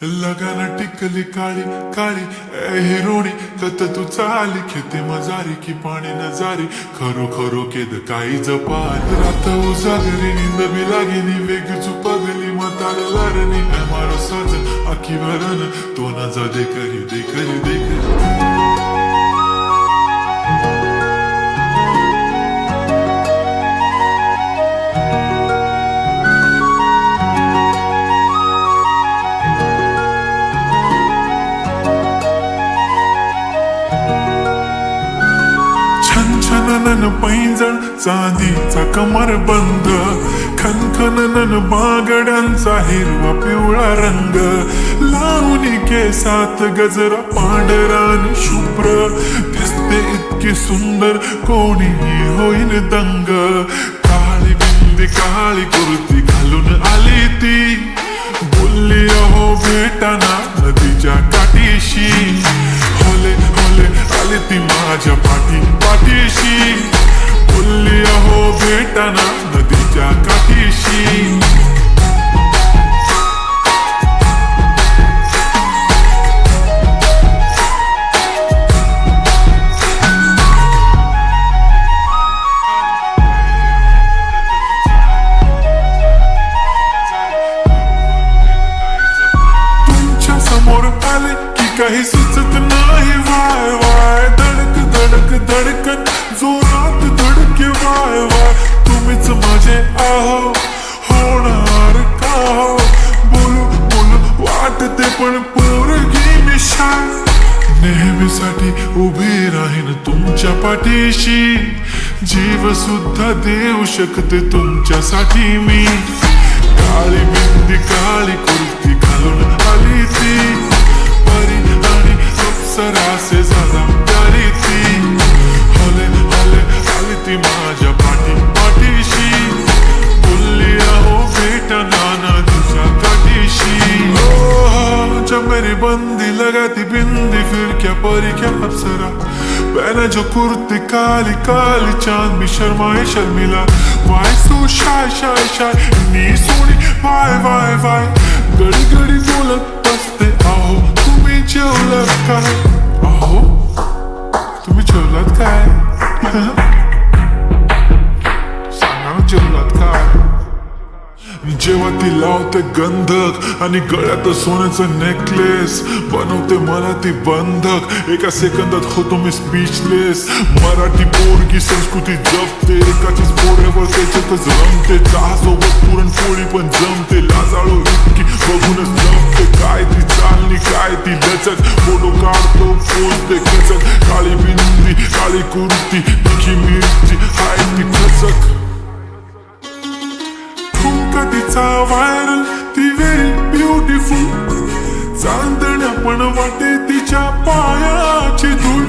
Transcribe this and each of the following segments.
लगाना टिकली काळी काळी हिरोणी कत तू चाली खेते मजारी की पाणी नजारी खरो खरो केद काही जपाल रात उजागरी निंद बी लागेनी वेग चुपागली मताल लारणी मारो साज आखी भरन तो न जा देखरी देखरी देखरी छनछनन पैंजण चांदीचा कमर बंद खनखनन बागड्यांचा हिरवा पिवळा रंग लावणी केसात गजरा पांढरा आणि शुभ्र दिसते इतकी सुंदर कोणीही होईल दंग काळी बिंदी काळी कुर्ती घालून आली ती बोलली अहो भेटाना नदीच्या काठीशी होले होले आली ती माझ्या पाठीशी बोलली अहो भेटाना नदीच्या काठीशी तुमच्या समोर आले की काही सुचत नाही वाय वाय धडक धडक धडकन जोरात धडके वाय वाय तुम्हीच माझे आहो होणार का हो बोलू बोलू वाटते पण पोरगी मी शाय नेहमीसाठी उभी राहीन तुमच्या पाठीशी जीव सुद्धा देऊ शकते तुमच्यासाठी मी काळी बिंदी काळी कुर्ती घालून आली ती परी आणि अप्सरासे झाला प्यारी ती हले हले आली ती माझ्या पाठीशी बोलली अहो भेटना नदीच्या काठीशी ओ जब मेरी बंदी लगाती बिंदी फिर क्या परी क्या अप्सरा पहने जो कुर्ती काली काली चांद भी शर्माए शर्मिला why so shy shy shy नी सोनी वाय वाय वाय गडी गडी बोलत असते अहो तुम्ही जेवलात काय अहो तुम्ही जेवलात काय सांगा ना जेवलात काय जेव्हा ती लावते गंधक आणि गळ्यात सोन्याचं नेकलेस बनवते मला ती बंधक एका सेकंदात होतो मी स्पीचलेस मराठी पोरगी संस्कृती जपते एकाचीच पोऱ्यावर त्याच्यातच रमते चहासोबत पुरणपोळी पण जमते लाजाळू इतकी बघूनच जमते काय ती चालणी काय ती लचक फोटो काढतो पोचते खचक काळी बिंदी काळी कुर्ती तिखी मिरची हाय ती खचक तिचा व्हायरल ती व्हेरी ब्युटिफुल चांदण्या पण वाटे तिच्या पायाची धूळ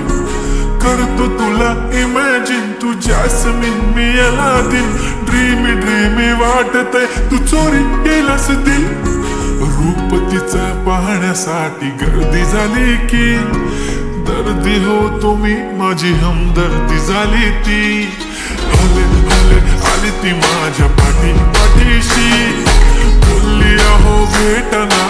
करतो तुला इमॅजिन तू जॅस्मिन मी अलादीन ड्रीमी ड्रीमी वाटतय तू चोरी केलास दिल रूप तिचा पाहण्यासाठी गर्दी झाली की दर्दी हो तुम्ही माझी हमदर्दी झाली ती हले हले आली ती माझ्या पाठीशी बोलली अहो भेटना